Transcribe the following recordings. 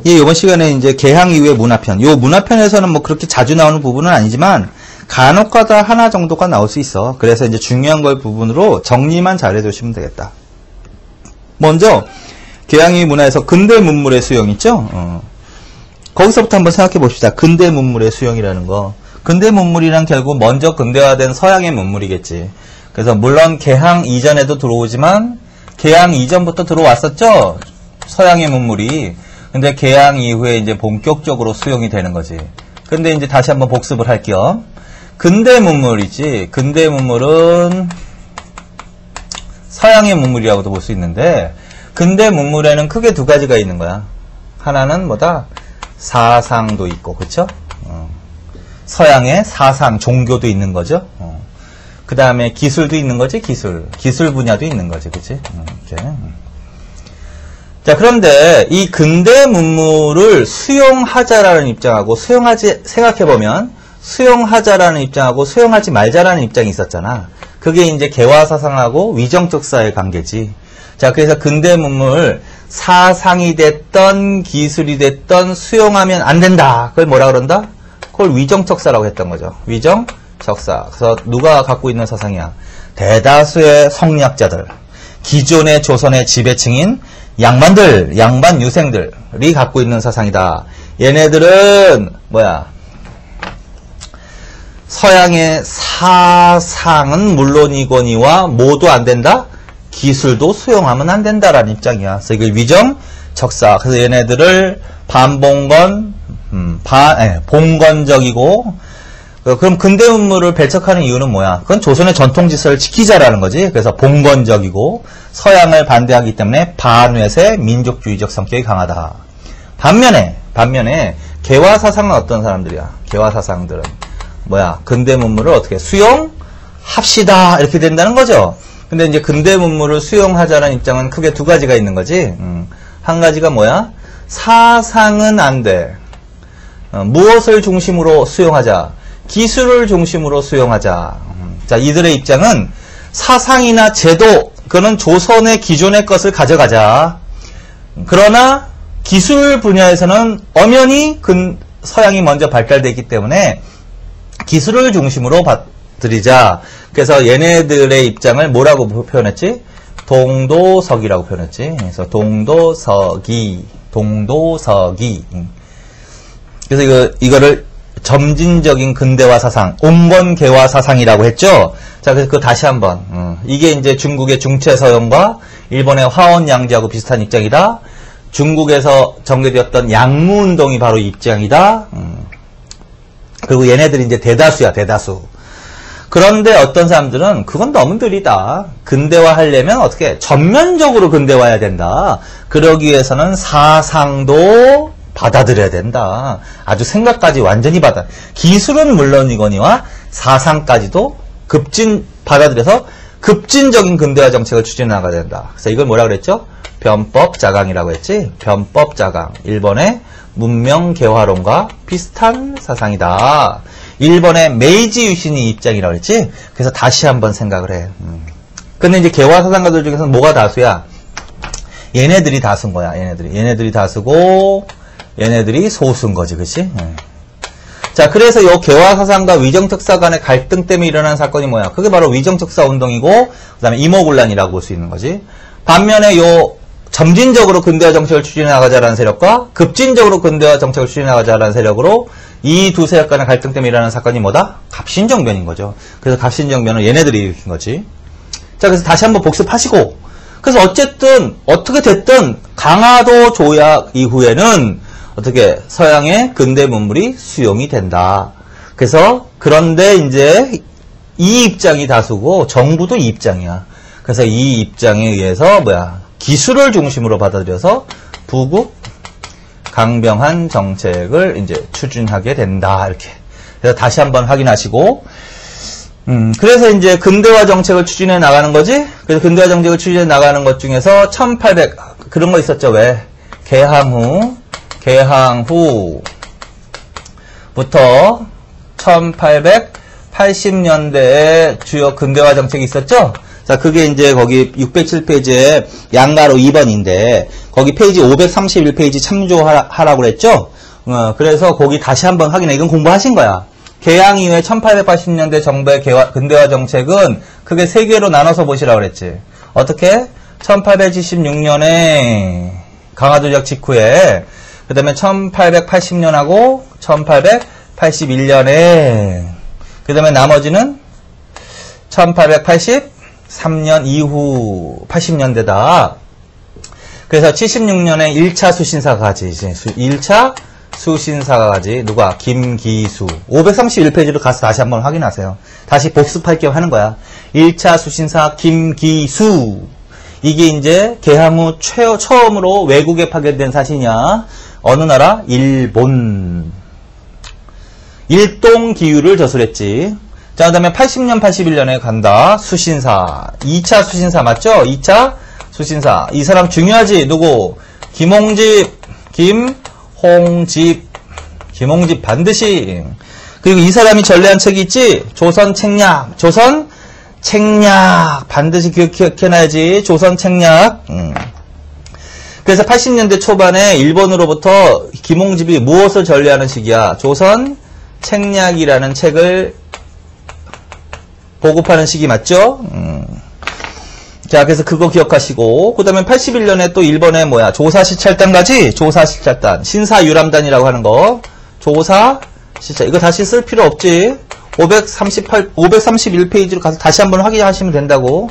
예, 이번 시간에 이제 개항 이후의 문화편. 요 문화편에서는 뭐 그렇게 자주 나오는 부분은 아니지만 간혹가다 하나 정도가 나올 수 있어. 그래서 이제 중요한 걸 부분으로 정리만 잘 해두시면 되겠다. 먼저 개항 이후 문화에서 근대 문물의 수용 있죠? 거기서부터 한번 생각해 봅시다. 근대 문물의 수용이라는 거. 근대 문물이란 결국 먼저 근대화된 서양의 문물이겠지. 그래서 물론 개항 이전에도 들어오지만 개항 이전부터 들어왔었죠? 서양의 문물이. 근데 개항 이후에 이제 본격적으로 수용이 되는 거지. 근데 이제 다시 한번 복습을 할게요. 근대 문물이지. 근대 문물은 서양의 문물이라고도 볼 수 있는데, 근대 문물에는 크게 두 가지가 있는 거야. 하나는 뭐다? 사상도 있고, 그쵸? 서양의 사상, 종교도 있는 거죠. 그 다음에 기술도 있는 거지, 기술. 기술 분야도 있는 거지, 그치? 이렇게. 자, 그런데 이 근대 문물을 수용하자라는 입장하고 생각해보면 수용하자라는 입장하고 수용하지 말자라는 입장이 있었잖아. 그게 이제 개화사상하고 위정적사의 관계지. 자, 그래서 근대 문물 사상이 됐던 기술이 됐던 수용하면 안 된다. 그걸 뭐라 그런다? 그걸 위정적사라고 했던 거죠. 위정적사. 그래서 누가 갖고 있는 사상이야? 대다수의 성리학자들, 기존의 조선의 지배층인 양반 유생들이 갖고 있는 사상이다. 얘네들은 뭐야? 서양의 사상은 물론이거니와 뭐도 안 된다? 기술도 수용하면 안 된다라는 입장이야. 그래서 이걸 위정적사. 그래서 얘네들을 봉건적이고, 그럼 근대 문물을 배척하는 이유는 뭐야? 그건 조선의 전통 질서를 지키자라는 거지. 그래서 봉건적이고 서양을 반대하기 때문에 반외세 민족주의적 성격이 강하다. 반면에 개화사상은 어떤 사람들이야? 개화사상들은 뭐야? 근대 문물을 어떻게 수용합시다 이렇게 된다는 거죠. 근데 이제 근대 문물을 수용하자는 입장은 크게 두 가지가 있는 거지. 한 가지가 뭐야? 사상은 안 돼. 무엇을 중심으로 수용하자? 기술을 중심으로 수용하자. 자, 이들의 입장은 사상이나 제도, 그거는 조선의 기존의 것을 가져가자. 그러나 기술 분야에서는 엄연히 서양이 먼저 발달되기 때문에 기술을 중심으로 받들이자. 그래서 얘네들의 입장을 뭐라고 표현했지? 동도서기라고 표현했지. 그래서 동도서기. 그래서 이거를 점진적인 근대화 사상, 온건개화 사상이라고 했죠. 자, 그래서 그거 다시 한번. 이게 이제 중국의 중채서영과 일본의 화원양제하고 비슷한 입장이다. 중국에서 전개되었던 양무운동이 바로 이 입장이다. 그리고 얘네들이 이제 대다수야, 대다수. 그런데 어떤 사람들은 그건 너무 느리다. 근대화 하려면 어떻게 전면적으로 근대화해야 된다. 그러기 위해서는 사상도 받아들여야 된다. 아주 생각까지 완전히 기술은 물론이거니와 사상까지도 받아들여서 급진적인 근대화 정책을 추진해 나가야 된다. 그래서 이걸 뭐라 그랬죠? 변법자강이라고 했지? 변법자강. 일본의 문명개화론과 비슷한 사상이다. 일본의 메이지 유신이 입장이라고 했지? 그래서 다시 한번 생각을 해. 근데 이제 개화사상가들 중에서는 뭐가 다수야? 얘네들이 다수인 거야, 얘네들이 다수고, 얘네들이 소수인 거지, 그치? 자, 그래서 요 개화사상과 위정적사 간의 갈등 때문에 일어난 사건이 뭐야? 그게 바로 위정적사 운동이고, 그 다음에 이모군란이라고 볼 수 있는 거지. 반면에 요 점진적으로 근대화 정책을 추진해 나가자라는 세력과 급진적으로 근대화 정책을 추진해 나가자라는 세력으로 이 두 세력 간의 갈등 때문에 일어나는 사건이 뭐다? 갑신정변인 거죠. 그래서 갑신정변은 얘네들이 일으킨 거지. 자, 그래서 다시 한번 복습하시고, 그래서 어쨌든 어떻게 됐든 강화도 조약 이후에는 어떻게 서양의 근대 문물이 수용이 된다. 그래서 그런데 이제 이 입장이 다수고 정부도 이 입장이야. 그래서 이 입장에 의해서 기술을 중심으로 받아들여서 부국 강병한 정책을 이제 추진하게 된다. 이렇게. 그래서 다시 한번 확인하시고, 그래서 이제 근대화 정책을 추진해 나가는 거지? 그래서 근대화 정책을 추진해 나가는 것 중에서 1800, 그런 거 있었죠, 왜? 개항 후부터 1880년대에 주요 근대화 정책이 있었죠? 자, 그게 이제 거기 607페이지에 양가로 2번인데, 거기 페이지 531페이지 참조하라고 그랬죠? 그래서 거기 다시 한번 확인해. 이건 공부하신 거야. 개항 이후에 1880년대 정부의 근대화 정책은 크게 3개로 나눠서 보시라고 그랬지. 어떻게? 1876년에 강화도적 직후에, 그 다음에 1880년하고 1881년에, 그 다음에 나머지는 1883년 이후 80년대다. 그래서 76년에 1차 수신사가 가지. 이제 1차 수신사가 가지. 누가? 김기수. 531페이지로 가서 다시 한번 확인하세요. 다시 복습할 겸 하는 거야. 1차 수신사 김기수. 이게 이제 개항 후 처음으로 외국에 파견된 사신이야. 어느 나라? 일본. 일동기유를 저술했지. 자, 그 다음에 80년, 81년에 간다. 수신사. 2차 수신사 맞죠? 2차 수신사. 이 사람 중요하지? 누구? 김홍집. 김홍집 반드시. 그리고 이 사람이 전래한 책이 있지? 조선책략. 조선책략. 반드시 기억해놔야지. 조선책략. 그래서 80년대 초반에 일본으로부터 김홍집이 무엇을 전래하는 시기야? 조선책략이라는 책을 보급하는 시기 맞죠? 자, 그래서 그거 기억하시고, 그 다음에 81년에 또 일본에 뭐야? 조사시찰단 가지? 조사시찰단. 신사유람단이라고 하는 거. 조사시찰. 이거 다시 쓸 필요 없지? 531페이지로 가서 다시 한번 확인하시면 된다고.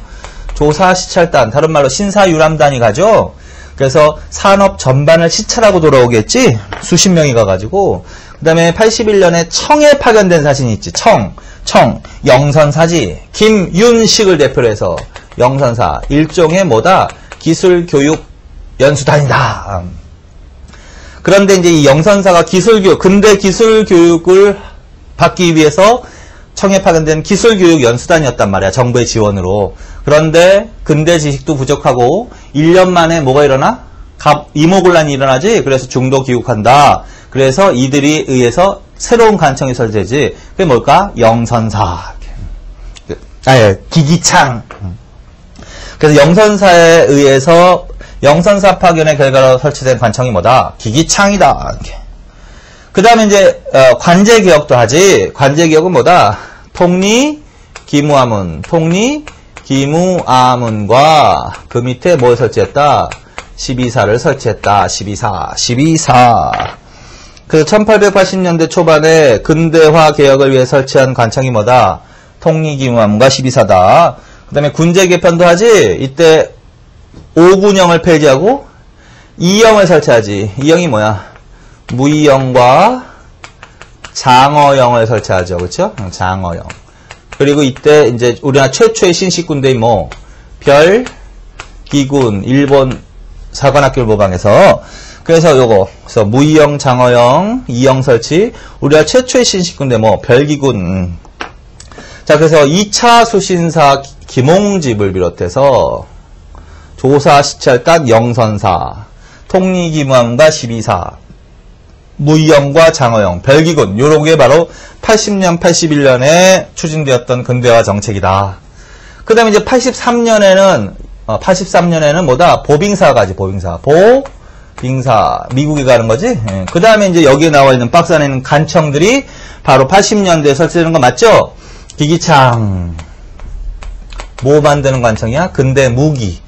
조사시찰단. 다른 말로 신사유람단이 가죠? 그래서 산업 전반을 시찰하고 돌아오겠지? 수십 명이 가가지고. 그 다음에 81년에 청에 파견된 사신이 있지. 영선사지. 김윤식을 대표로 해서 영선사. 일종의 뭐다? 기술교육 연수단이다. 그런데 이제 이 영선사가 기술교육, 근대 기술교육을 받기 위해서 청에 파견된 기술교육 연수단이었단 말이야. 정부의 지원으로. 그런데 근대 지식도 부족하고 1년 만에 뭐가 일어나? 이모곤란이 일어나지? 그래서 중도 귀국한다. 그래서 이들이 의해서 새로운 관청이 설치되지. 그게 뭘까? 영선사. 기기창. 그래서 영선사에 의해서 영선사 파견의 결과로 설치된 관청이 뭐다? 기기창이다. 그 다음에 이제 관제개혁도 하지. 관제개혁은 뭐다? 통리기무아문. 통리기무아문과 그 밑에 뭘 설치했다? 12사를 설치했다. 12사. 그래서 1880년대 초반에 근대화 개혁을 위해 설치한 관청이 뭐다? 통리기무아문과 12사다. 그 다음에 군제 개편도 하지. 이때 5군형을 폐지하고 2형을 설치하지. 2형이 뭐야? 무의형과 장어형을 설치하죠. 그렇죠? 장어형. 그리고 이때 이제 우리나라 최초의 신식군대인 뭐 별기군 일본 사관학교를 모방해서 그래서 요거 그래서 무의형, 장어형, 2형 설치. 우리나라 최초의 신식군대 뭐 별기군. 자, 그래서 2차 수신사 김홍집을 비롯해서 조사시찰단 영선사, 통리기무함과 12사, 무의형과 장어형, 별기군 요런 게 바로 80년, 81년에 추진되었던 근대화 정책이다. 그 다음에 이제 83년에는 뭐다? 보빙사가 가지, 보빙사. 미국에 가는 거지? 예. 그 다음에 이제 여기에 나와 있는 박스 안에 있는 관청들이 바로 80년대에 설치되는 거 맞죠? 기기창. 뭐 만드는 관청이야? 근대 무기.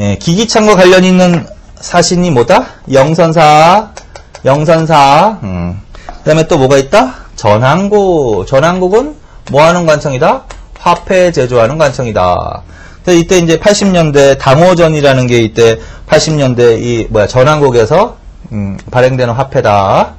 예, 기기창과 관련 있는 사신이 뭐다? 영선사. 그 다음에 또 뭐가 있다? 전항국. 전항국은 뭐 하는 관청이다? 화폐 제조하는 관청이다. 이때 이제 80년대 당호전이라는 게 이때 80년대 전항국에서 발행되는 화폐다.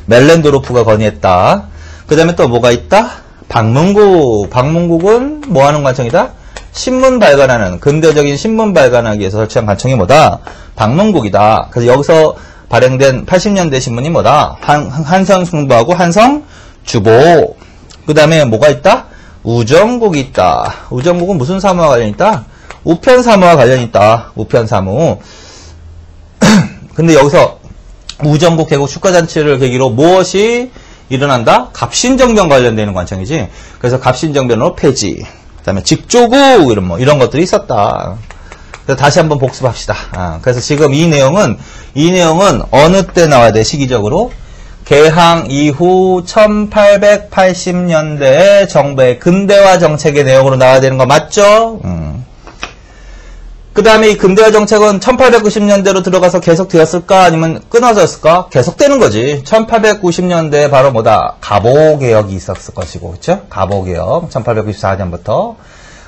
멜렌도르프가 건의했다. 그 다음에 또 뭐가 있다? 방문국. 방문국은 뭐 하는 관청이다? 신문 발간하는, 근대적인 신문 발간하기 위해서 설치한 관청이 뭐다? 방문국이다. 그래서 여기서 발행된 80년대 신문이 뭐다? 한성승보하고 한성주보. 그 다음에 뭐가 있다? 우정국이 있다. 우정국은 무슨 사무와 관련이 있다? 우편사무와 관련이 있다. 우편사무. 근데 여기서 우정국 개국 축하잔치를 계기로 무엇이 일어난다? 갑신정변 관련되는 관청이지. 그래서 갑신정변으로 폐지. 그다음에 직조국 이런 것들이 있었다. 그래서 다시 한번 복습합시다. 그래서 지금 이 내용은 어느 때 나와야 돼? 시기적으로 개항 이후 1880년대의 정부의 근대화 정책의 내용으로 나와야 되는 거 맞죠? 그 다음에 이 근대화 정책은 1890년대로 들어가서 계속되었을까? 아니면 끊어졌을까? 계속되는 거지. 1890년대에 바로 뭐다? 갑오개혁이 있었을 것이고, 그쵸? 갑오개혁. 1894년부터.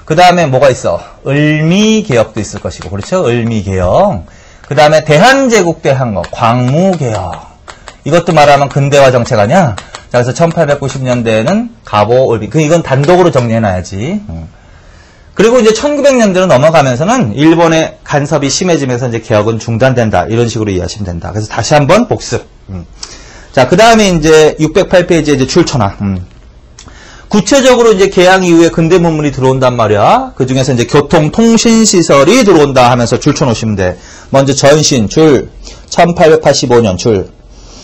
그 다음에 뭐가 있어? 을미개혁도 있을 것이고, 그렇죠? 을미개혁. 그 다음에 대한제국 때 한 거, 광무개혁. 이것도 말하면 근대화 정책 아니야? 자, 그래서 1890년대에는 갑오, 을미. 이건 단독으로 정리해놔야지. 그리고 이제 1900년대로 넘어가면서는 일본의 간섭이 심해지면서 이제 개혁은 중단된다. 이런 식으로 이해하시면 된다. 그래서 다시 한번 복습. 자, 그 다음에 이제 608페이지에 이제 출처나. 구체적으로 이제 개항 이후에 근대 문물이 들어온단 말이야. 그 중에서 이제 교통, 통신 시설이 들어온다 하면서 줄쳐 놓으시면 돼. 먼저 전신, 줄. 1885년, 줄.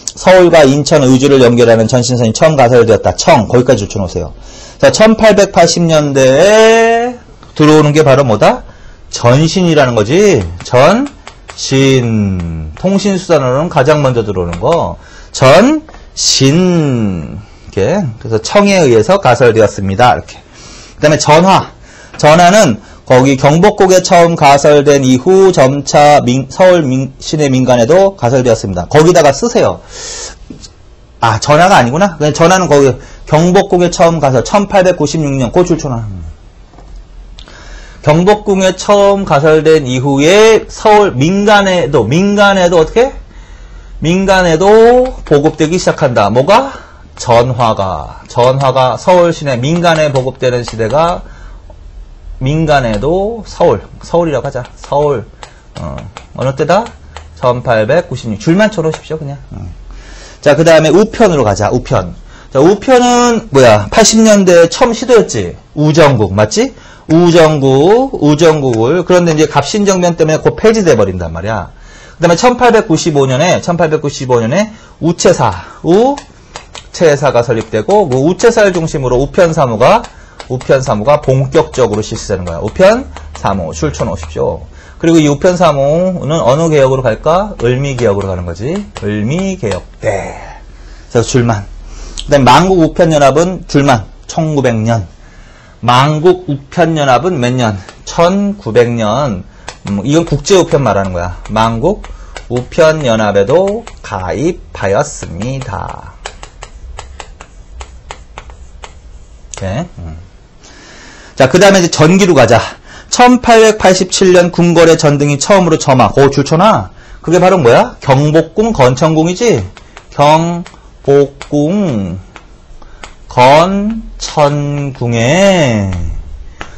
서울과 인천, 의주를 연결하는 전신선이 처음 가설되었다. 청. 거기까지 줄쳐 놓으세요. 자, 1880년대에 들어오는 게 바로 뭐다? 전신이라는 거지. 전신. 통신수단으로는 가장 먼저 들어오는 거. 전신. 이렇게. 그래서 청에 의해서 가설되었습니다. 이렇게. 그 다음에 전화. 전화는 거기 경복궁에 처음 가설된 이후 점차 서울 시내 민간에도 가설되었습니다. 거기다가 쓰세요. 아, 전화가 아니구나. 그냥 전화는 거기 경복궁에 처음 가설 1896년 고출초나. 경복궁에 처음 가설된 이후에 서울 민간에도 어떻게? 민간에도 보급되기 시작한다. 뭐가? 전화가 서울 시내 민간에 보급되는 시대가 민간에도 서울이라고 하자. 서울. 어느 때다? 1896. 줄만 쳐놓으십시오, 그냥. 자, 그 다음에 우편으로 가자. 우편. 자, 우편은 뭐야? 80년대에 처음 시도였지. 우정국 맞지? 우정국을 그런데 이제 갑신정변 때문에 곧 폐지돼 버린단 말이야. 그 다음에 1895년에 우체사가 설립되고 그 우체사를 중심으로 우편사무가 본격적으로 실시되는 거야. 우편사무 출처 놓으십시오. 그리고 이 우편사무는 어느 개혁으로 갈까? 을미개혁으로 가는 거지. 을미개혁 때. 그래서 줄만. 그 다음에 만국우편연합은 줄만. 1900년. 만국우편연합은 몇 년? 1900년. 이건 국제우편 말하는 거야. 만국우편연합에도 가입하였습니다. 오케이. 자, 그 다음에 이제 전기로 가자. 1887년 궁궐의 전등이 처음으로 점화. 줄쳐놔. 그게 바로 뭐야? 경복궁 건천궁이지? 경복궁 건천궁에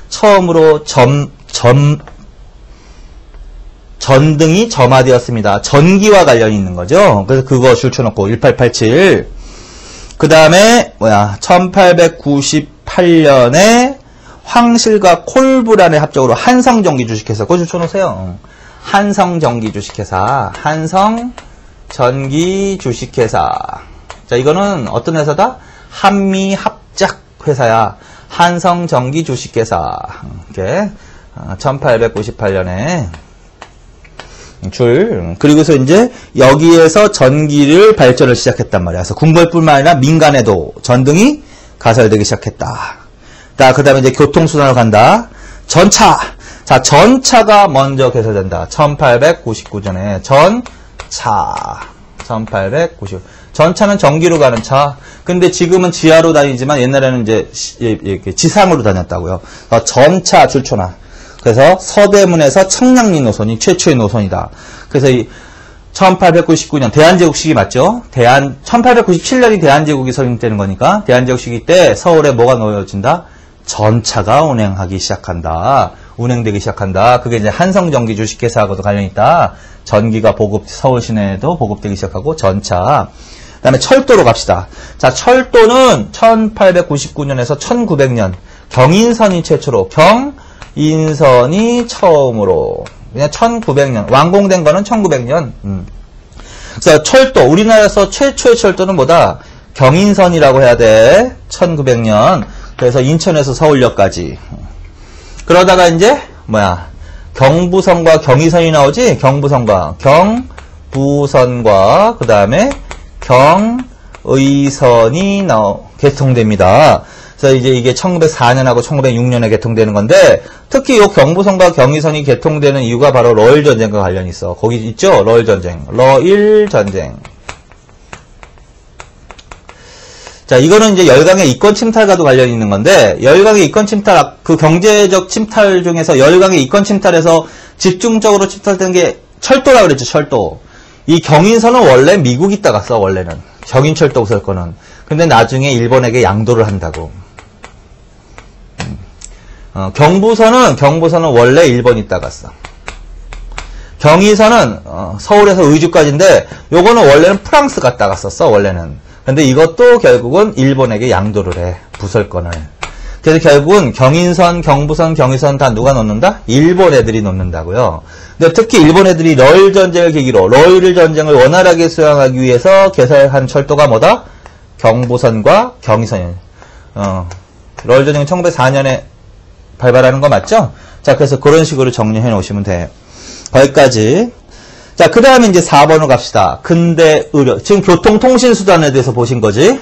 처음으로 전등이 점화되었습니다. 전기와 관련이 있는 거죠. 그래서 그거 줄쳐놓고 1887. 그 다음에 1898년에 황실과 콜브란의 합작으로 한성전기 주식회사. 그거 줄쳐놓으세요. 한성전기 주식회사. 한성전기 주식회사. 자, 이거는 어떤 회사다? 한미합작 회사야. 한성전기 주식회사. 이렇게 1898년에 그리고서 이제 여기에서 전기를 발전을 시작했단 말이야. 그래서 궁궐뿐만 아니라 민간에도 전등이 가설되기 시작했다. 자, 그 다음에 이제 교통수단으로 간다. 전차. 자, 전차가 먼저 개설된다. 1899년에 전차. 1890. 전차는 전기로 가는 차. 근데 지금은 지하로 다니지만 옛날에는 이제 지상으로 다녔다고요. 전차 줄쳐놔. 그래서 서대문에서 청량리 노선이 최초의 노선이다. 그래서 이 1899년 대한제국 시기 맞죠? 1897년이 대한제국이 설립되는 거니까 대한제국 시기 때 서울에 뭐가 놓여진다? 전차가 운행되기 시작한다. 그게 이제 한성전기 주식회사하고도 관련이 있다. 전기가 서울 시내에도 보급되기 시작하고 전차. 그 다음에 철도로 갑시다. 자, 철도는 1899년에서 1900년 경인선이 최초로 인선이 처음으로 그냥 1900년 완공된 거는 1900년. 그래서 철도 우리나라에서 최초의 철도는 뭐다? 경인선이라고 해야 돼. 1900년. 그래서 인천에서 서울역까지. 그러다가 이제 뭐야 경부선과 경의선이 나오지. 경부선과 그 다음에 경의선이 개통됩니다. 그래서 이제 이게 1904년하고 1906년에 개통되는 건데, 특히 이 경부선과 경의선이 개통되는 이유가 바로 러일 전쟁과 관련이 있어. 거기 있죠? 러일 전쟁. 자, 이거는 이제 열강의 이권 침탈과도 관련이 있는 건데, 열강의 이권 침탈, 그 경제적 침탈 중에서 열강의 이권 침탈에서 집중적으로 침탈된 게 철도라 그랬죠, 철도. 이 경인선은 원래 미국이 따갔어, 원래는. 경인철도 우설권은. 근데 나중에 일본에게 양도를 한다고. 경부선은 원래 일본이 따갔어. 경의선은 서울에서 의주까지인데, 요거는 원래는 프랑스가 따갔었어, 원래는. 근데 이것도 결국은 일본에게 양도를 해, 부설권을. 그래서 결국은 경인선, 경부선, 경의선 다 누가 놓는다? 일본 애들이 놓는다고요. 근데 특히 일본 애들이 러일 전쟁을 계기로 러일 전쟁을 원활하게 수행하기 위해서 개설한 철도가 뭐다? 경부선과 경의선이에요. 러일 전쟁은 1904년에 발발하는 거 맞죠? 자, 그래서 그런 식으로 정리해 놓으시면 돼요. 거기까지. 자, 그 다음에 이제 4번으로 갑시다. 근대 의료. 지금 교통통신수단에 대해서 보신 거지.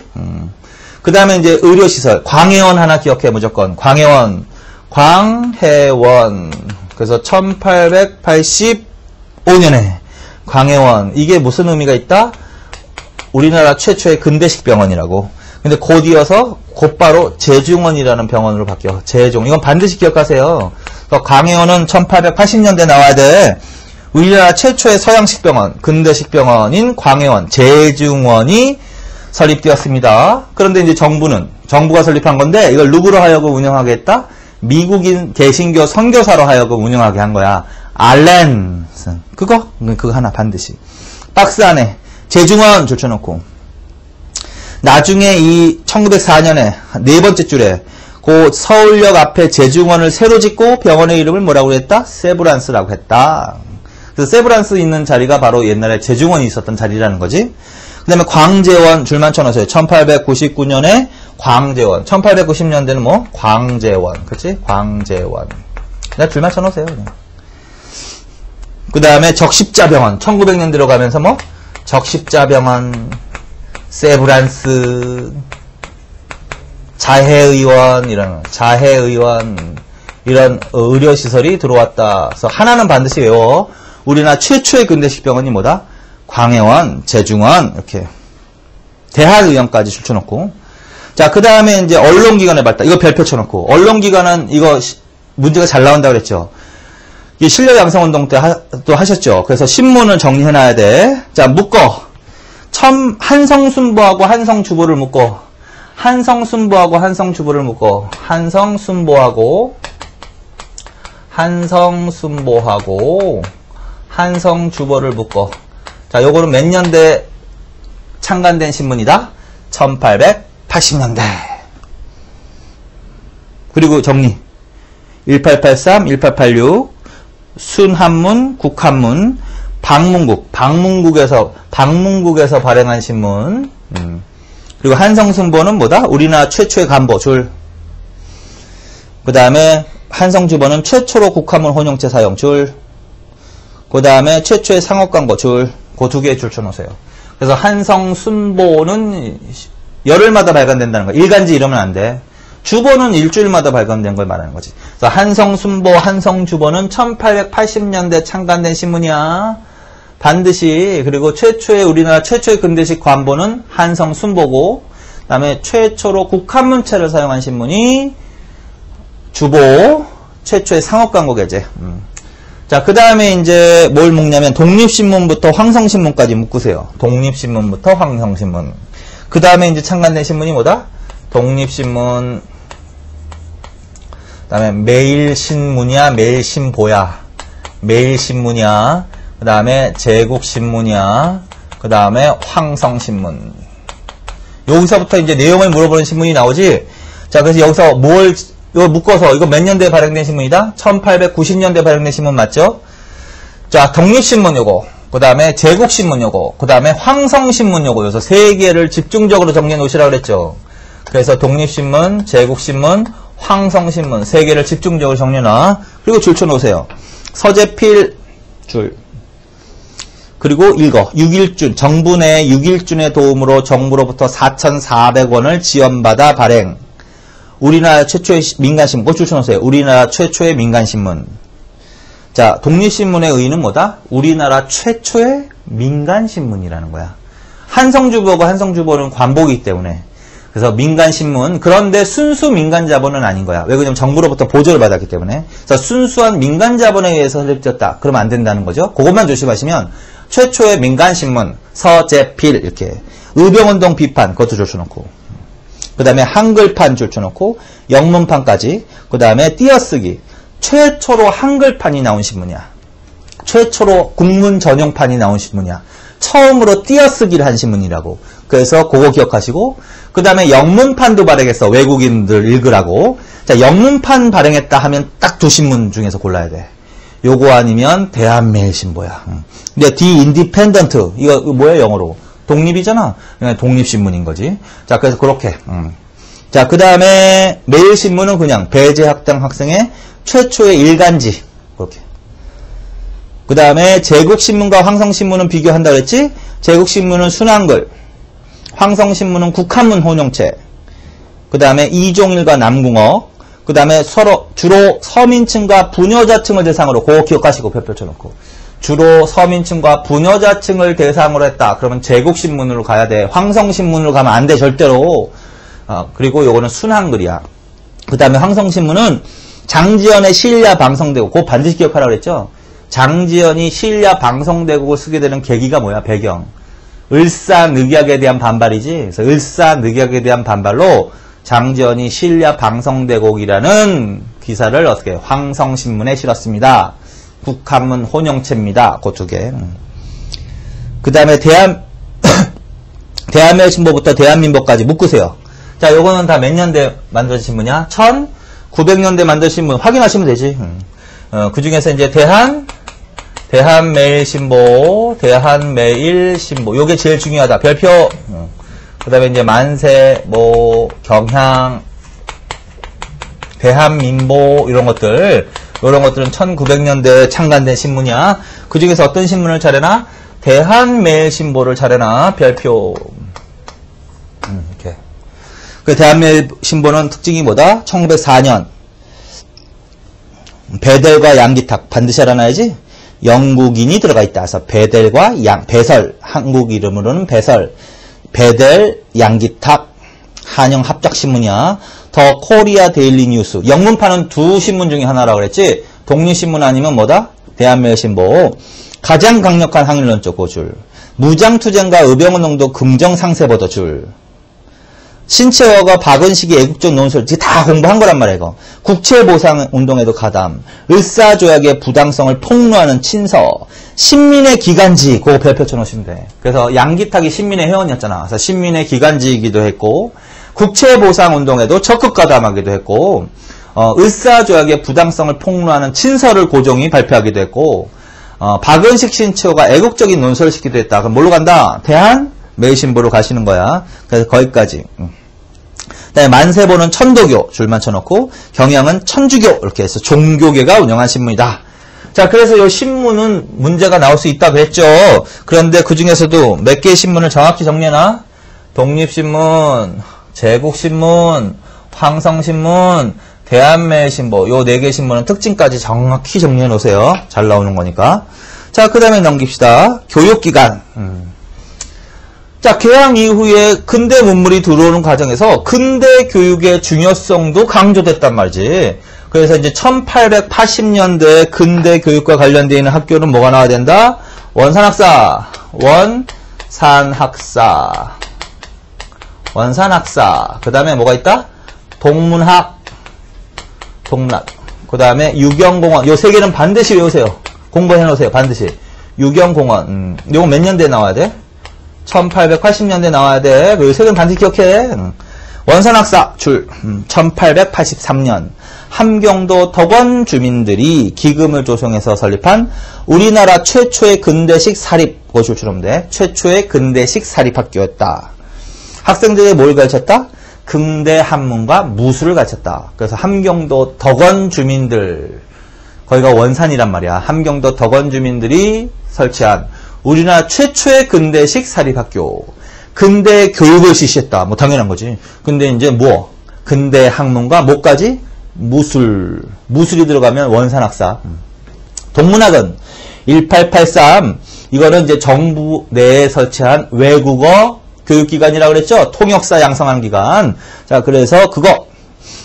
그 다음에 이제 의료시설. 광해원 하나 기억해, 무조건. 광해원. 그래서 1885년에 광해원. 이게 무슨 의미가 있다? 우리나라 최초의 근대식 병원이라고. 근데 곧 이어서 곧바로 제중원이라는 병원으로 바뀌어. 제중. 이건 반드시 기억하세요. 그래서 광해원은 1880년대 나와야 돼. 우리나라 최초의 서양식 병원, 근대식 병원인 광해원, 제중원이 설립되었습니다. 그런데 이제 정부가 설립한 건데, 이걸 누구로 하여금 운영하게 했다? 미국인 개신교 선교사로 하여금 운영하게 한 거야. 알렌슨. 그거 하나 반드시. 박스 안에 제중원 줄쳐놓고. 나중에 이 1904년에 네 번째 줄에 그 서울역 앞에 제중원을 새로 짓고 병원의 이름을 뭐라고 했다? 세브란스라고 했다. 그래서 세브란스 있는 자리가 바로 옛날에 제중원이 있었던 자리라는 거지. 그 다음에 광제원 줄만 쳐놓으세요. 1899년에 광제원. 1890년대는 뭐? 광제원. 그치? 광제원. 그냥 줄만 쳐놓으세요. 그 다음에 적십자병원. 1900년대로 가면서 뭐? 적십자병원, 세브란스, 자해의원, 이런 의료시설이 들어왔다. 그래서 하나는 반드시 외워. 우리나라 최초의 근대식 병원이 뭐다? 광해원, 제중원, 이렇게. 대한의원까지 줄쳐놓고. 자, 그 다음에 이제 언론기관의 발달. 이거 별표 쳐놓고. 언론기관은 이거 문제가 잘 나온다고 그랬죠. 이 실력 양성운동 때 또 하셨죠. 그래서 신문을 정리해놔야 돼. 자, 묶어. 한성순보하고 한성주보를 묶어. 한성순보하고 한성주보를 묶어. 한성순보하고 한성주보를 묶어. 자, 요거는 몇 년대 창간된 신문이다? 1880년대. 그리고 정리. 1883, 1886, 순한문, 국한문, 방문국에서 발행한 신문. 그리고 한성순보는 뭐다? 우리나라 최초의 간보, 줄. 그 다음에 한성주보는 최초로 국한문 혼용체 사용, 줄. 그 다음에 최초의 상업광고, 줄. 그 두 개의 줄 쳐놓으세요. 그래서 한성순보는 열흘마다 발간된다는 거. 일간지 이러면 안 돼. 주보는 일주일마다 발간된 걸 말하는 거지. 그래서 한성순보, 한성주보는 1880년대 창간된 신문이야. 반드시. 그리고 우리나라 최초의 근대식 관보는 한성순보고, 그 다음에 최초로 국한문체를 사용한 신문이 주보, 최초의 상업광고 게재. 자, 그 다음에 이제 뭘 묶냐면 독립신문부터 황성신문까지 묶으세요. 독립신문부터 황성신문. 그 다음에 이제 창간된 신문이 뭐다? 독립신문, 그 다음에 매일신문이야, 매일신보야, 매일신문이야, 그 다음에 제국신문이야, 그 다음에 황성신문. 여기서부터 이제 내용을 물어보는 신문이 나오지. 자, 그래서 여기서 이거 묶어서, 이거 몇 년대에 발행된 신문이다? 1890년대에 발행된 신문 맞죠? 자, 독립신문 요거, 그 다음에 제국신문 요거, 그 다음에 황성신문 요거, 여기서 세 개를 집중적으로 정리해 놓으시라고 그랬죠. 그래서 독립신문, 제국신문, 황성신문 3개를 집중적으로 정리나. 그리고 줄 쳐놓으세요. 서재필 줄. 그리고 읽어. 6.1준. 정부 내 6.1준의 도움으로 정부로부터 4,400원을 지원받아 발행. 우리나라 최초의 민간신문. 그거 줄 쳐놓으세요. 우리나라 최초의 민간신문. 자, 독립신문의 의의는 뭐다? 우리나라 최초의 민간신문이라는 거야. 한성주보고 한성주보는 관보기 때문에. 그래서 민간신문. 그런데 순수 민간자본은 아닌 거야. 왜 그러냐면 정부로부터 보조를 받았기 때문에. 그래서 순수한 민간자본에 의해서 설립되었다. 그러면 안 된다는 거죠. 그것만 조심하시면 최초의 민간신문, 서재필 이렇게. 의병운동 비판 그것도 줄쳐놓고. 그 다음에 한글판 줄쳐놓고 영문판까지. 그 다음에 띄어쓰기. 최초로 한글판이 나온 신문이야. 최초로 국문 전용판이 나온 신문이야. 처음으로 띄어쓰기를 한 신문이라고. 그래서 그거 기억하시고 그 다음에 영문판도 발행했어. 외국인들 읽으라고. 자, 영문판 발행했다 하면 딱 2신문 중에서 골라야 돼. 요거 아니면 대한매일신보야. 근데 디 인디펜던트 이거 뭐야 영어로? 독립이잖아. 독립신문인 거지. 자, 그래서 그렇게. 자, 그 다음에 매일신문은 그냥 배제학당 학생의 최초의 일간지. 그렇게. 그 다음에 제국신문과 황성신문은 비교한다 그랬지? 제국신문은 순한글. 황성신문은 국한문 혼용체. 그 다음에 이종일과 남궁어. 그 다음에 주로 서민층과 부녀자층을 대상으로, 그거 기억하시고 표 펼쳐놓고. 주로 서민층과 부녀자층을 대상으로 했다. 그러면 제국신문으로 가야 돼. 황성신문으로 가면 안 돼, 절대로. 그리고 요거는 순한글이야. 그 다음에 황성신문은 장지연의 시일야 방성대국. 그거 반드시 기억하라고 그랬죠? 장지연이 시일야 방성대국을 쓰게 되는 계기가 뭐야, 배경. 을사늑약에 대한 반발이지. 그래서 을사늑약에 대한 반발로 장지연이 시일야 방성대국이라는 기사를 어떻게 황성신문에 실었습니다. 국한문 혼용체입니다. 그 두 개. 그 다음에 대한매일신보부터 대한민보까지 묶으세요. 자, 요거는 다 몇 년대 만들어진 신문이야? 1900년대 만들어진 신문 확인하시면 되지. 그 중에서 이제 대한매일신보, 대한매일신보. 요게 제일 중요하다. 별표. 그 다음에 이제 만세, 경향, 대한민보, 이런 것들은 1900년대에 창간된 신문이야. 그 중에서 어떤 신문을 차려나? 대한매일신보를 차려나? 별표. 이렇게. 그 대한매일신보는 특징이 뭐다? 1904년. 베델과 양기탁. 반드시 알아놔야지? 영국인이 들어가 있다. 그래서 베델과 배설. 한국 이름으로는 배설. 베델, 양기탁, 한영 합작신문이야. 더 코리아 데일리 뉴스. 영문판은 2신문 중에 하나라고 그랬지? 독립신문 아니면 뭐다? 대한매일신보. 가장 강력한 항일론적 고줄. 무장투쟁과 의병운동도 긍정상세보도 줄. 신채호가 박은식이 애국적 논술 다 공부한 거란 말이야 이거. 국채보상운동에도 가담. 을사조약의 부당성을 폭로하는 친서. 신민의 기간지. 그거 별표 쳐놓으시면 돼. 그래서 양기탁이 신민의 회원이었잖아. 그래서 신민의 기간지이기도 했고 국채보상운동에도 적극 가담하기도 했고 을사조약의 부당성을 폭로하는 친서를 고종이 발표하기도 했고 박은식 신채호가 애국적인 논설을 시키기도 했다. 그럼 뭘로 간다? 대한매일신보로 가시는 거야. 그래서 거기까지. 그다음에 만세보는 천도교 줄만 쳐놓고 경향은 천주교 이렇게 해서 종교계가 운영한 신문이다. 자, 그래서 이 신문은 문제가 나올 수 있다고 했죠. 그런데 그 중에서도 몇 개의 신문을 정확히 정리해놔? 독립신문, 제국신문, 황성신문, 대한매일신보 요 4개 신문은 특징까지 정확히 정리해 놓으세요. 잘 나오는 거니까. 자, 그 다음에 넘깁시다. 교육기관. 자, 개항 이후에 근대 문물이 들어오는 과정에서 근대 교육의 중요성도 강조됐단 말이지. 그래서 이제 1880년대 근대 교육과 관련되어 있는 학교는 뭐가 나와야 된다? 원산학사. 그 다음에 뭐가 있다? 동문학. 그 다음에 유경공원. 요 3개는 반드시 외우세요. 공부해 놓으세요. 반드시. 유경공원. 요거 몇 년대에 나와야 돼? 1880년대 나와야 돼. 그 3개는 반드시 기억해. 원산학사 줄. 1883년. 함경도 덕원 주민들이 기금을 조성해서 설립한 우리나라 최초의 근대식 사립. 그거 줄치면 돼. 최초의 근대식 사립학교였다. 학생들이 뭘 가르쳤다? 긍대 한문과 무술을 갖췄다. 그래서 함경도 덕원 주민들, 거기가 원산이란 말이야. 함경도 덕원 주민들이 설치한 우리나라 최초의 근대식 사립학교. 근대 교육을 실시했다. 뭐 당연한 거지. 근데 이제 뭐 근대 학문과 뭐까지? 무술. 무술이 들어가면 원산학사. 동문학은 1883. 이거는 이제 정부 내에 설치한 외국어 교육기관이라고 그랬죠? 통역사 양성하는 기관. 자, 그래서 그거.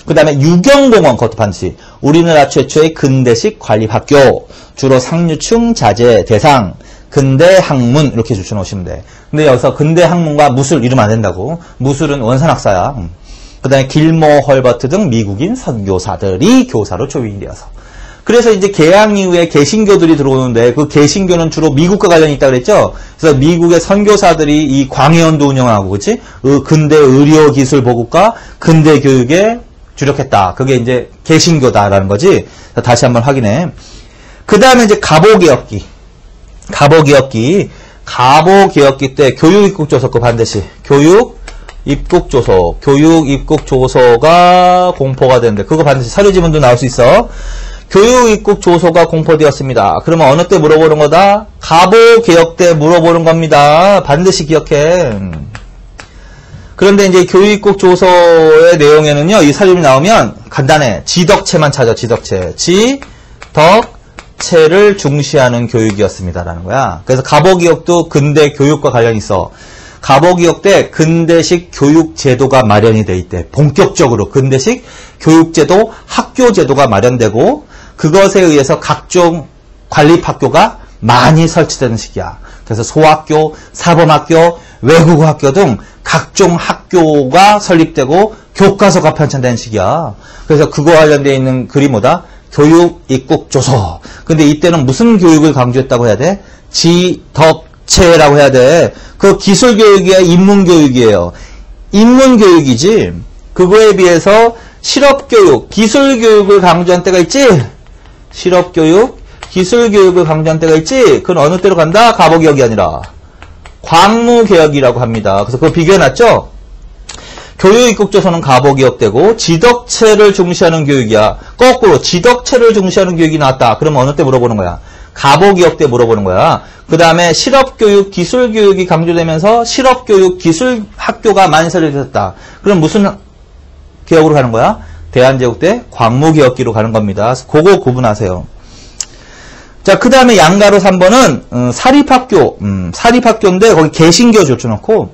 그 다음에 유경공원, 그것도 반드시. 우리나라 최초의 근대식 관립학교. 주로 상류층 자제 대상. 근대 학문. 이렇게 줄쳐놓으시면 돼. 근데 여기서 근대 학문과 무술 이러면 안 된다고. 무술은 원산학사야. 그 다음에 길모, 헐버트 등 미국인 선교사들이 교사로 조인이 되어서. 그래서 이제 개항 이후에 개신교들이 들어오는데 그 개신교는 주로 미국과 관련이 있다고 그랬죠? 그래서 미국의 선교사들이 이 광해원도 운영하고, 그치? 근대 의료기술 보급과 근대 교육에 주력했다. 그게 이제 개신교다라는 거지. 다시 한번 확인해. 그 다음에 이제 갑오개혁기. 갑오개혁기 때 교육입국조서 그 반드시. 교육입국조서가 공포가 되는데 그거 반드시 사료지문도 나올 수 있어. 교육입국조서가 공포되었습니다. 그러면 어느 때 물어보는 거다? 갑오개혁 때 물어보는 겁니다. 반드시 기억해. 그런데 이제 교육입국조서의 내용에는요, 이 사료집이 나오면 간단해. 지덕체만 찾아, 지덕체. 지덕체를 중시하는 교육이었습니다라는 거야. 그래서 갑오개혁도 근대 교육과 관련이 있어. 갑오개혁 때 근대식 교육제도가 마련이 돼 있대. 본격적으로 근대식 교육제도, 학교제도가 마련되고 그것에 의해서 각종 관립학교가 많이 설치되는 시기야. 그래서 소학교, 사범학교, 외국어학교 등 각종 학교가 설립되고 교과서가 편찬되는 시기야. 그래서 그거 관련되어 있는 글이 뭐다? 교육입국조서. 근데 이때는 무슨 교육을 강조했다고 해야 돼? 지덕체라고 해야 돼. 그 기술교육이야, 인문교육이에요. 인문교육이지. 그거에 비해서 실업교육, 기술교육을 강조한 때가 있지? 실업교육, 기술교육을 강조한 때가 있지? 그건 어느 때로 간다? 갑오개혁이 아니라 광무개혁이라고 합니다. 그래서 그거 비교해놨죠? 교육입국조서는 갑오개혁되고 지덕체를 중시하는 교육이야. 거꾸로 지덕체를 중시하는 교육이 나왔다. 그러면 어느 때 물어보는 거야? 갑오개혁 때 물어보는 거야. 그 다음에 실업교육, 기술교육이 강조되면서 실업교육, 기술학교가 많이 설립됐다. 그럼 무슨 개혁으로 가는 거야? 대한제국 때 광무개혁기로 가는 겁니다. 그거 구분하세요. 자, 그 다음에 양가로 3번은 사립학교. 사립학교인데 거기 개신교 줬쳐놓고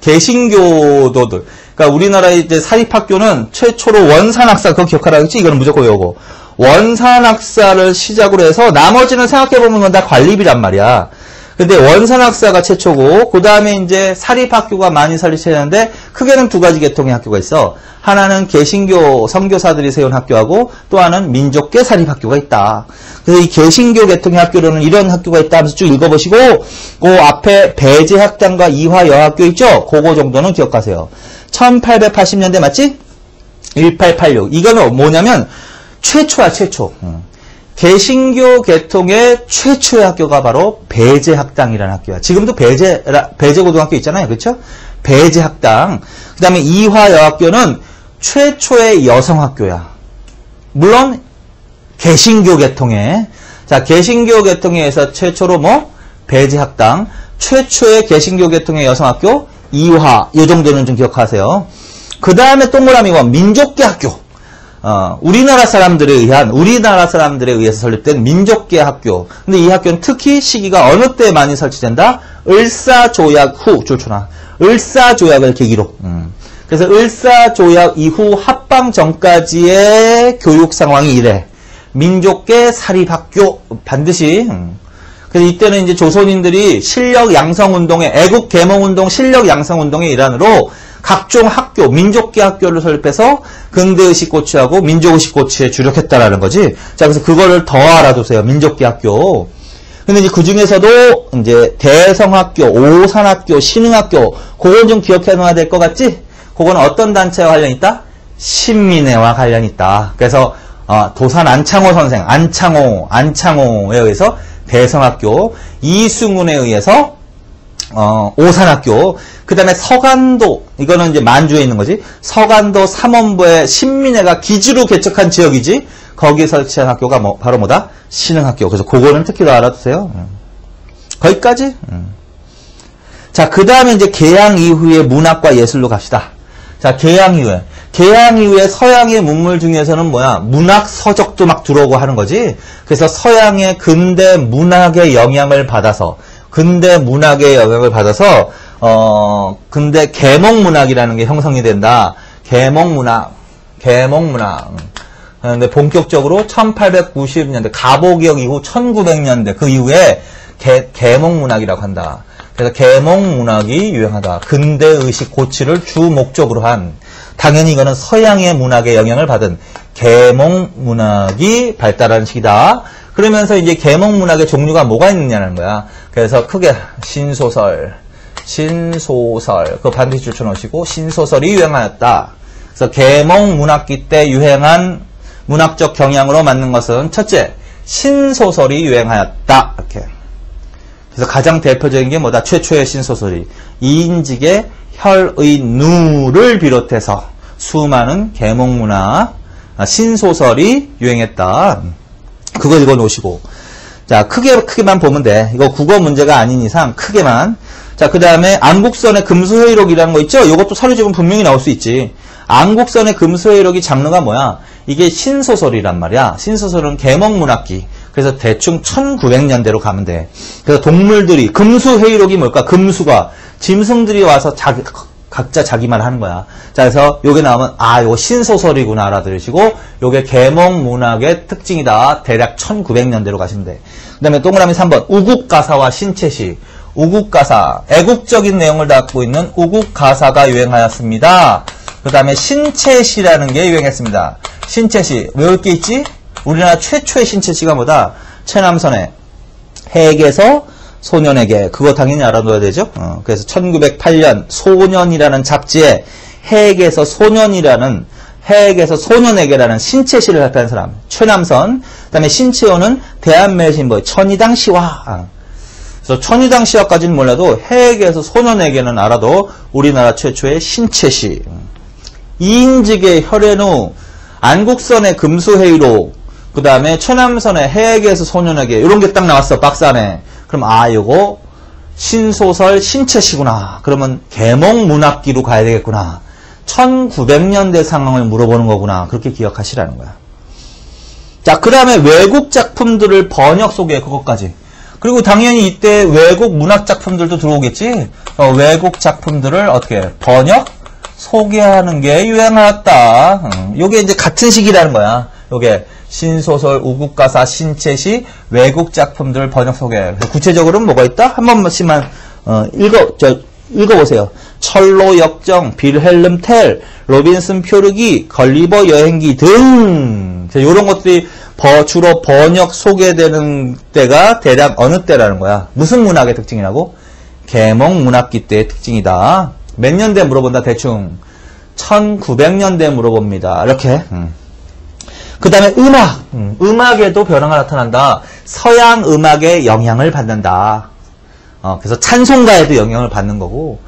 개신교도들. 그러니까 우리나라의 이제 사립학교는 최초로 원산학사, 그거 기억하라 했지? 이거는 무조건 외우고. 원산학사를 시작으로 해서 나머지는 생각해보면 건 다 관립이란 말이야. 근데 원산학사가 최초고 그 다음에 이제 사립학교가 많이 설립되는데 크게는 두 가지 계통의 학교가 있어. 하나는 개신교 선교사들이 세운 학교하고 또 하나는 민족계 사립학교가 있다. 그래서 이 개신교 계통의 학교로는 이런 학교가 있다 하면서 쭉 읽어보시고 그 앞에 배제학당과 이화여학교 있죠? 그거 정도는 기억하세요. 1880년대 맞지? 1886. 이거는 뭐냐면 최초야, 최초. 개신교 계통의 최초의 학교가 바로 배제학당이라는 학교야. 지금도 배제고등학교 있잖아요. 그렇죠? 배제학당. 그 다음에 이화여학교는 최초의 여성학교야. 물론 개신교 계통에. 자, 개신교 계통에 의해서 최초로 뭐? 배제학당. 최초의 개신교 계통의 여성학교 이화. 이 정도는 좀 기억하세요. 그 다음에 동그라미원 민족계 학교. 우리나라 사람들에 의해서 설립된 민족계 학교. 근데 이 학교는 특히 시기가 어느 때 많이 설치된다? 을사조약 후, 줄쳐놔. 을사조약을 계기로. 그래서 을사조약 이후 합방 전까지의 교육 상황이 이래. 민족계 사립학교, 반드시. 그래서 이때는 이제 조선인들이 실력 양성운동의, 애국 개몽운동 실력 양성운동의 일환으로 각종 학교, 민족계 학교를 설립해서 근대의식 고취하고 민족의식 고취에 주력했다라는 거지. 자, 그래서 그거를 더 알아두세요. 민족계 학교. 근데 이제 그 중에서도 이제 대성학교, 오산학교, 신흥학교, 그건 좀 기억해 놔야 될 것 같지? 그거는 어떤 단체와 관련이 있다? 신민회와 관련이 있다. 그래서, 도산 안창호 선생, 안창호에 의해서 대성학교, 이승훈에 의해서 오산학교, 그 다음에 서간도, 이거는 이제 만주에 있는 거지. 서간도 삼원부의 신민회가 기지로 개척한 지역이지. 거기에 설치한 학교가 바로 뭐다? 신흥학교. 그래서 그거는 특히 더 알아두세요. 거기까지. 자, 그 다음에 이제 개양 이후에 문학과 예술로 갑시다. 자, 개양 이후에 서양의 문물 중에서는 뭐야? 문학 서적도 막 들어오고 하는 거지. 그래서 서양의 근대 문학의 영향을 받아서, 근대 계몽문학이라는 게 형성이 된다. 계몽문학. 근데 본격적으로 1890년대, 가보기역 이후 1900년대, 그 이후에 계몽문학이라고 한다. 그래서 계몽문학이 유행하다. 근대의식 고취를 주 목적으로 한, 당연히 이거는 서양의 문학에 영향을 받은 계몽문학이 발달하는 시기다. 그러면서 이제 계몽문학의 종류가 뭐가 있느냐는 거야. 그래서 크게 신소설, 그거 반드시 줄쳐놓으시고, 신소설이 유행하였다. 그래서 계몽문학기 때 유행한 문학적 경향으로 맞는 것은 첫째, 신소설이 유행하였다. 이렇게. 그래서 가장 대표적인 게 뭐다? 최초의 신소설이 이인직의 혈의 누를 비롯해서 수많은 계몽문학, 신소설이 유행했다. 그거 읽어 놓으시고. 자, 크게만 보면 돼. 이거 국어 문제가 아닌 이상 크게만. 자, 그 다음에 안국선의 금수회의록이라는 거 있죠? 이것도 서류집은 분명히 나올 수 있지. 안국선의 금수회의록이 장르가 뭐야? 이게 신소설이란 말이야. 신소설은 계몽문학기. 그래서 대충 1900년대로 가면 돼. 그래서 동물들이, 금수회의록이 뭘까? 금수가, 짐승들이 와서 각자 자기 말 하는 거야. 자, 그래서 요게 나오면, 요거 신소설이구나 알아들으시고, 요게 계몽문학의 특징이다. 대략 1900년대로 가시면 돼. 그 다음에 동그라미 3번, 우국가사와 신체시. 우국가사, 애국적인 내용을 담고 있는 우국가사가 유행하였습니다. 그 다음에 신체시라는 게 유행했습니다. 신체시, 외울 게 있지? 우리나라 최초의 신체시가 뭐다? 최남선의 해에게서 소년에게. 그거 당연히 알아둬야 되죠? 그래서 1908년 소년이라는 잡지에 해에게서 소년에게라는 신체시를 발표한 사람. 최남선. 그 다음에 신체호는 대한매신보의 천이당시화. 그래서 천이당시화까지는 몰라도 해에게서 소년에게는 알아도 우리나라 최초의 신체시. 이인직의 혈의누, 안국선의 금수회의록, 그 다음에 최남선의 해에게서 소년에게, 이런 게 딱 나왔어, 박스 안에. 그럼, 요거, 신소설 신체시구나. 그러면, 계몽문학기로 가야 되겠구나. 1900년대 상황을 물어보는 거구나. 그렇게 기억하시라는 거야. 자, 그 다음에 외국 작품들을 번역 소개, 그것까지. 그리고 당연히 이때 외국 문학 작품들도 들어오겠지? 외국 작품들을 어떻게, 번역? 소개하는 게 유행하였다. 요게 이제 같은 시기라는 거야. 요게 신소설, 우국가사, 신체시, 외국 작품들 번역 소개. 구체적으로는 뭐가 있다? 한 번씩만 읽어보세요. 철로 역정, 빌헬름 텔, 로빈슨 표류기, 걸리버 여행기 등. 요런 것들이 주로 번역 소개되는 때가 대략 어느 때라는 거야. 무슨 문학의 특징이라고? 계몽문학기 때의 특징이다. 몇 년대 물어본다, 대충. 1900년대 물어봅니다. 이렇게. 그 다음에 음악. 음악에도 변화가 나타난다. 서양 음악에 영향을 받는다. 그래서 찬송가에도 영향을 받는 거고,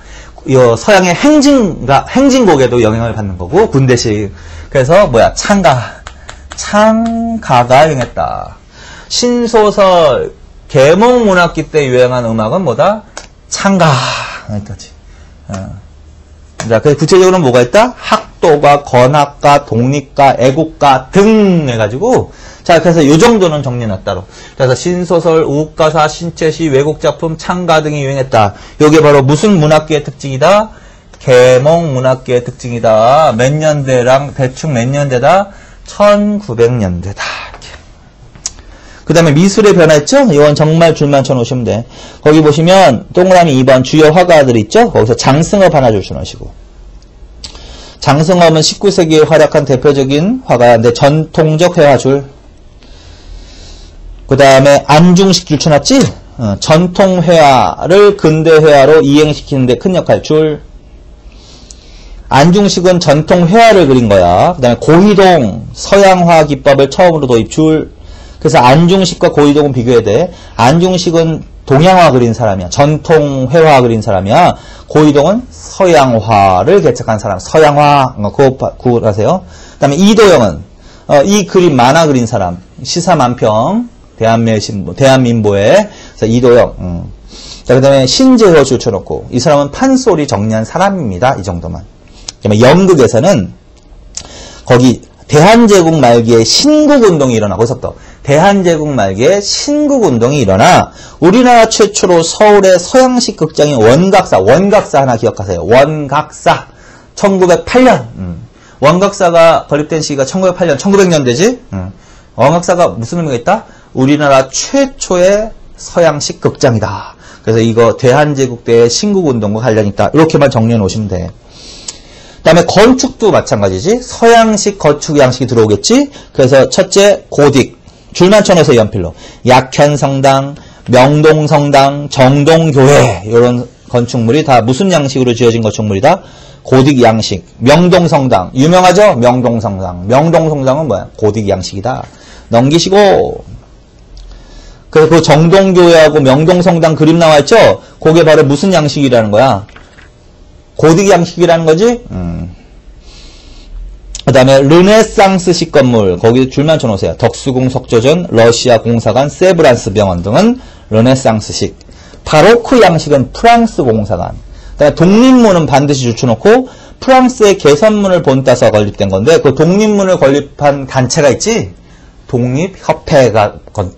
서양의 행진곡에도 영향을 받는 거고, 군대식. 그래서 창가가 유행했다. 신소설, 계몽문학기 때 유행한 음악은 뭐다? 창가. 여기까지. 자, 그래서 구체적으로는 뭐가 있다? 학도가, 건학가, 독립가, 애국가 등 해가지고, 자, 그래서 요 정도는 정리해놨다로. 그래서 신소설, 우국가사, 신체시, 외국작품, 창가 등이 유행했다. 요게 바로 무슨 문학계의 특징이다? 계몽문학계의 특징이다. 몇 년대랑 대충 몇 년대다? 1900년대다. 그 다음에 미술의 변화 있죠? 이건 정말 줄만 쳐놓으시면 돼. 거기 보시면 동그라미 2번 주요 화가들 있죠? 거기서 장승업 하나 줄 쳐놓으시고. 장승업은 19세기에 활약한 대표적인 화가인데 전통적 회화줄. 그 다음에 안중식 줄 쳐놨지? 전통 회화를 근대 회화로 이행시키는데 큰 역할 줄. 안중식은 전통 회화를 그린 거야. 그 다음에 고희동 서양화 기법을 처음으로 도입 줄. 그래서 안중식과 고희동은 비교해야 돼. 안중식은 동양화 그린 사람이야. 전통 회화 그린 사람이야. 고이동은 서양화를 개척한 사람. 서양화, 그거 구분하세요. 그 다음에 이도영은, 이 그림 만화 그린 사람. 시사만평, 대한민보에, 그래서 이도영. 자, 그 다음에 신재호 줄쳐놓고, 이 사람은 판소리 정리한 사람입니다. 이 정도만. 그 다음에 연극에서는, 거기, 대한제국 말기에 신국운동이 일어나. 거기서 또 대한제국 말기에 신국운동이 일어나 우리나라 최초로 서울의 서양식 극장인 원각사 하나 기억하세요. 원각사 1908년 원각사가 건립된 시기가 1908년 1900년대지. 원각사가 무슨 의미가 있다? 우리나라 최초의 서양식 극장이다. 그래서 이거 대한제국 때의 신국운동과 관련이 있다. 이렇게만 정리해 놓으시면 돼. 그 다음에 건축도 마찬가지지. 서양식 건축 양식이 들어오겠지. 그래서 첫째 고딕 줄만 쳐놓으세요. 연필로. 약현성당, 명동성당, 정동교회 이런 건축물이 다 무슨 양식으로 지어진 건축물이다? 고딕 양식. 명동성당 유명하죠? 명동성당. 명동성당은 뭐야? 고딕 양식이다. 넘기시고 그래서 그 정동교회하고 명동성당 그림 나와있죠? 그게 바로 무슨 양식이라는 거야? 고딕 양식이라는 거지? 그 다음에 르네상스식 건물 거기 줄만 쳐놓으세요. 덕수궁 석조전 러시아 공사관 세브란스 병원 등은 르네상스식. 바로크 양식은 프랑스 공사관. 그다음에 독립문은 반드시 줄쳐놓고 프랑스의 개선문을 본따서 건립된 건데 그 독립문을 건립한 단체가 있지. 독립협회가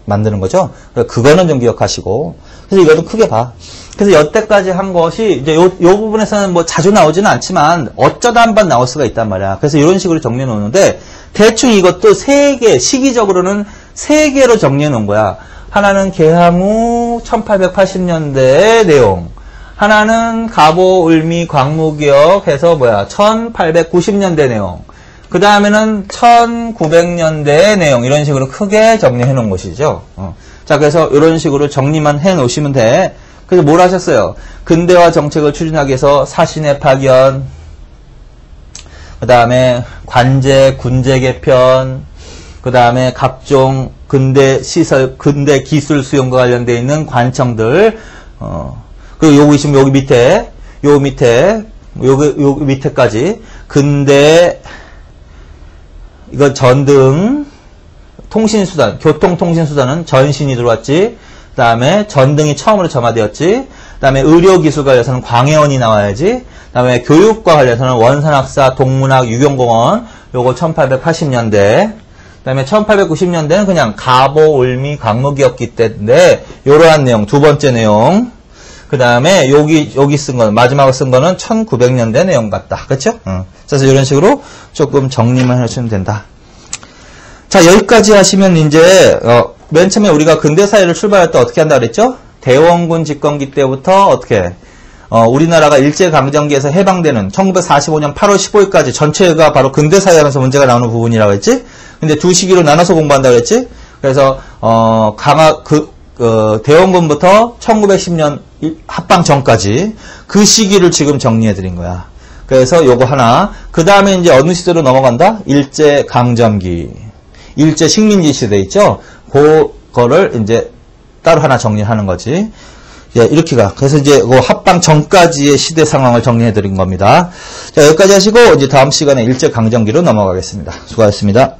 만드는 거죠. 그거는 좀 기억하시고. 그래서 이것도 크게 봐. 그래서 여태까지 한 것이 이제 요 부분에서는 뭐 자주 나오지는 않지만 어쩌다 한번 나올 수가 있단 말이야. 그래서 이런 식으로 정리해 놓는데 대충 이것도 세 개, 시기적으로는 세 개로 정리해 놓은 거야. 하나는 개항 후 1880년대의 내용. 하나는 가보, 을미, 광무기역 해서 1890년대 내용. 그 다음에는 1900년대의 내용. 이런 식으로 크게 정리해 놓은 것이죠. 자, 그래서 이런 식으로 정리만 해 놓으시면 돼. 그래서 뭘 하셨어요? 근대화 정책을 추진하기 위해서 사신의 파견, 그 다음에 관제, 군제 개편, 그 다음에 각종 근대 시설, 근대 기술 수용과 관련되어 있는 관청들, 그리고 여기 지금 여기 밑에, 요 밑에까지 근대, 이거 전등, 통신수단, 교통통신수단은 전신이 들어왔지. 그 다음에 전등이 처음으로 점화되었지. 그 다음에 의료기술 관련해서는 광해원이 나와야지. 그 다음에 교육과 관련해서는 원산학사, 동문학, 유경공원 요거 1880년대. 그 다음에 1890년대는 그냥 가보, 을미, 광무기역기 때인데 요러한 내용, 두 번째 내용. 그 다음에 여기 쓴 거는 마지막으로 쓴 거는 1900년대 내용 같다. 그렇죠? 그래서 이런 식으로 조금 정리만 해주시면 된다. 자, 여기까지 하시면 이제 맨 처음에 우리가 근대사회를 출발할 때 어떻게 한다 그랬죠? 대원군 집권기 때부터 어떻게 우리나라가 일제강점기에서 해방되는 1945년 8월 15일까지 전체가 바로 근대사회하면서 문제가 나오는 부분이라고 했지? 근데 두 시기로 나눠서 공부한다고 했지? 그래서 대원군부터 1910년 합방 전까지 그 시기를 지금 정리해 드린 거야. 그래서 요거 하나. 그 다음에 이제 어느 시대로 넘어간다? 일제강점기. 일제 식민지 시대 있죠? 그거를 이제 따로 하나 정리하는 거지. 예, 이렇게 가. 그래서 이제 그 합방 전까지의 시대 상황을 정리해 드린 겁니다. 자, 여기까지 하시고 이제 다음 시간에 일제 강점기로 넘어가겠습니다. 수고하셨습니다.